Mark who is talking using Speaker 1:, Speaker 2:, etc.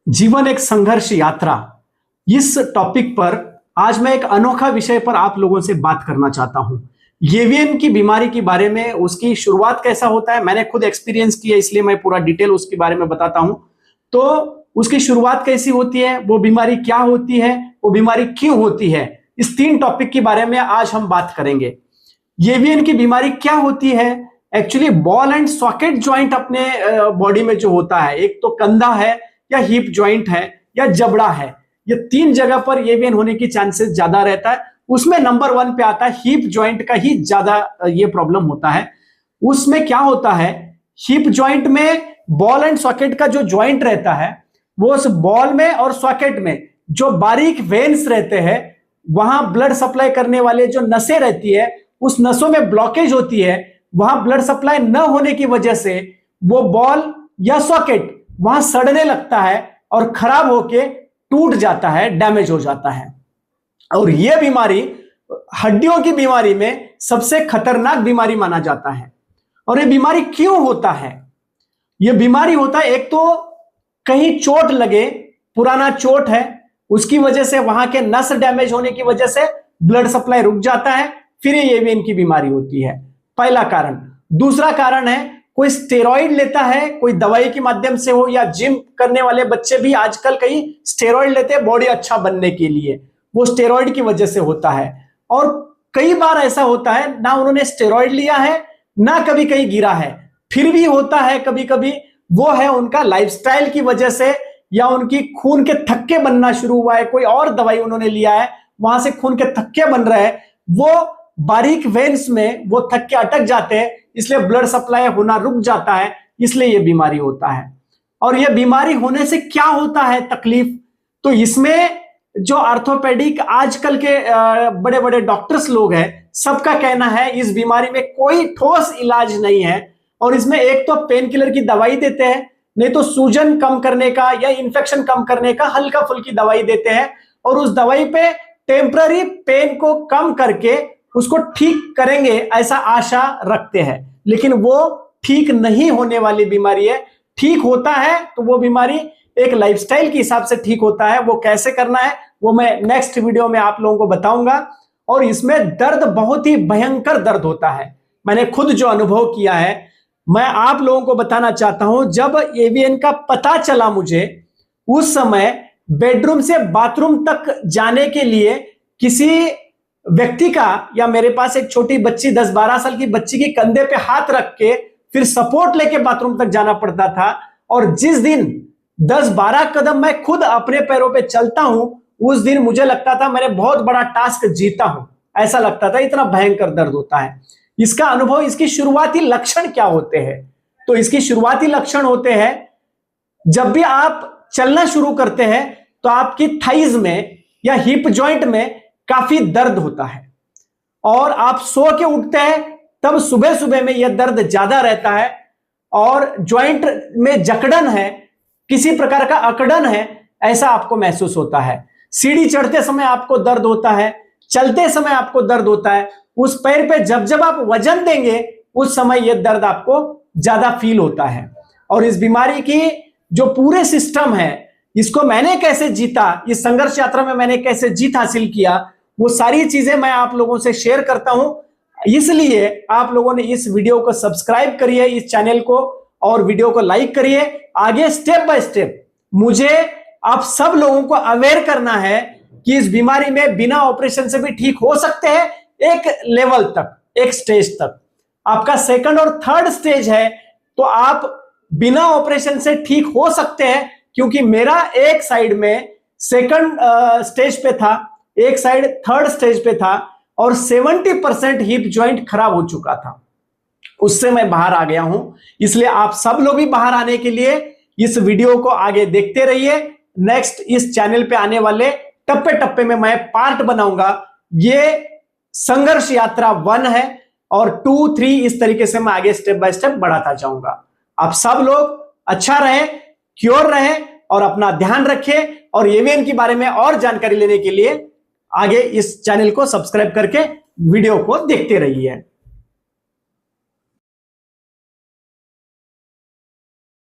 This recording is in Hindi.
Speaker 1: जीवन एक संघर्ष यात्रा। इस टॉपिक पर आज मैं एक अनोखा विषय पर आप लोगों से बात करना चाहता हूं। एवियन की बीमारी के बारे में, उसकी शुरुआत कैसा होता है, मैंने खुद एक्सपीरियंस किया, इसलिए मैं पूरा डिटेल उसके बारे में बताता हूं। तो उसकी शुरुआत कैसी होती है, वो बीमारी क्या होती है, वो बीमारी क्यों होती है, इस तीन टॉपिक के बारे में आज हम बात करेंगे। एवियन की बीमारी क्या होती है? Actually ball and socket joint अपने बॉडी में जो होता है, एक तो कंधा है या हिप ज्वाइंट है या जबड़ा है, ये तीन जगह पर एवियन होने की चांसेस ज्यादा रहता है। उसमें नंबर 1 पे आता है हिप ज्वाइंट का ही ज्यादा ये प्रॉब्लम होता है। उसमें क्या होता है, हिप ज्वाइंट में बॉल एंड सॉकेट का जो ज्वाइंट रहता है, वो उस बॉल में और सॉकेट में जो बारीक वेन्स रहते हैं, वहां ब्लड सप्लाई करने वाले जो नसें रहती है, उस नसों में ब्लॉकेज होती है। वहां ब्लड सप्लाई न होने की वजह से वो बॉल या सॉकेट वहां सड़ने लगता है और खराब होके टूट जाता है, डैमेज हो जाता है। और यह बीमारी हड्डियों की बीमारी में सबसे खतरनाक बीमारी माना जाता है। और यह बीमारी क्यों होता है? यह बीमारी होता है, एक तो कहीं चोट लगे, पुराना चोट है, उसकी वजह से वहां के नस डैमेज होने की वजह से ब्लड सप्लाई रुक जाता है, फिर ये एवियन की बीमारी होती है। पहला कारण। दूसरा कारण है, कोई स्टेरॉइड लेता है, कोई दवाई के माध्यम से हो, या जिम करने वाले बच्चे भी आजकल कई स्टेरॉइड लेते हैं बॉडी अच्छा बनने के लिए, वो स्टेरॉइड की वजह से होता है। और कई बार ऐसा होता है, ना उन्होंने स्टेरॉइड लिया है, ना कभी कहीं गिरा है, फिर भी होता है कभी कभी। वो है उनका लाइफस्टाइल की वजह से, या उनकी खून के थक्के बनना शुरू हुआ है, कोई और दवाई उन्होंने लिया है, वहां से खून के थक्के बन रहे हैं, वो बारीक वेन्स में वो थक्के अटक जाते हैं, इसलिए ब्लड सप्लाई होना रुक जाता है, इसलिए ये बीमारी होता है। और ये बीमारी होने से क्या होता है तकलीफ? तो इसमें जो ऑर्थोपेडिक आजकल के बड़े बड़े डॉक्टर्स लोग हैं, सबका कहना है इस बीमारी में कोई ठोस इलाज नहीं है। और इसमें एक तो पेन किलर की दवाई देते हैं, नहीं तो सूजन कम करने का या इंफेक्शन कम करने का हल्का फुल्की दवाई देते हैं, और उस दवाई पे टेम्पररी पेन को कम करके उसको ठीक करेंगे ऐसा आशा रखते हैं। लेकिन वो ठीक नहीं होने वाली बीमारी है। ठीक होता है तो वो बीमारी एक लाइफस्टाइल के हिसाब से ठीक होता है। वो कैसे करना है वो मैं नेक्स्ट वीडियो में आप लोगों को बताऊंगा। और इसमें दर्द बहुत ही भयंकर दर्द होता है, मैंने खुद जो अनुभव किया है, मैं आप लोगों को बताना चाहता हूं। जब एवियन का पता चला मुझे, उस समय बेडरूम से बाथरूम तक जाने के लिए किसी व्यक्ति का, या मेरे पास एक छोटी बच्ची 10-12 साल की बच्ची के कंधे पे हाथ रख के फिर सपोर्ट लेके बाथरूम तक जाना पड़ता था। और जिस दिन 10-12 कदम मैं खुद अपने पैरों पे चलता हूं, उस दिन मुझे लगता था मैंने बहुत बड़ा टास्क जीता हूं, ऐसा लगता था, इतना भयंकर दर्द होता है। इसका अनुभव, इसकी शुरुआती लक्षण क्या होते हैं? तो इसकी शुरुआती लक्षण होते हैं, जब भी आप चलना शुरू करते हैं तो आपकी थाइज में या हिप जॉइंट में काफी दर्द होता है, और आप सो के उठते हैं तब सुबह सुबह में यह दर्द ज्यादा रहता है, और जॉइंट में जकड़न है, किसी प्रकार का अकड़न है, ऐसा आपको महसूस होता है। सीढ़ी चढ़ते समय आपको दर्द होता है, चलते समय आपको दर्द होता है, उस पैर पे जब जब आप वजन देंगे उस समय यह दर्द आपको ज्यादा फील होता है। और इस बीमारी की जो पूरे सिस्टम है, इसको मैंने कैसे जीता, इस संघर्ष यात्रा में मैंने कैसे जीत हासिल किया, वो सारी चीजें मैं आप लोगों से शेयर करता हूं। इसलिए आप लोगों ने इस वीडियो को सब्सक्राइब करिए, इस चैनल को, और वीडियो को लाइक करिए। आगे स्टेप बाय स्टेप मुझे आप सब लोगों को अवेयर करना है कि इस बीमारी में बिना ऑपरेशन से भी ठीक हो सकते हैं, एक लेवल तक, एक स्टेज तक। आपका सेकंड और थर्ड स्टेज है तो आप बिना ऑपरेशन से ठीक हो सकते हैं, क्योंकि मेरा एक साइड में सेकंड स्टेज पे था, एक साइड थर्ड स्टेज पे था, और 70% हिप जॉइंट खराब हो चुका था, उससे मैं बाहर आ गया हूं। इसलिए आप सब लोग भी बाहर आने के लिए इस वीडियो को आगे देखते रहिए। नेक्स्ट इस चैनल पे आने वाले टप्पे टप्पे में मैं पार्ट बनाऊंगा। ये संघर्ष यात्रा 1 है, और 2, 3 इस तरीके से मैं आगे स्टेप बाय स्टेप बढ़ाता जाऊंगा। आप सब लोग अच्छा रहे, क्योर रहे, और अपना ध्यान रखें। और एवियन के बारे में और जानकारी लेने के लिए आगे इस चैनल को सब्सक्राइब करके वीडियो को देखते रहिए।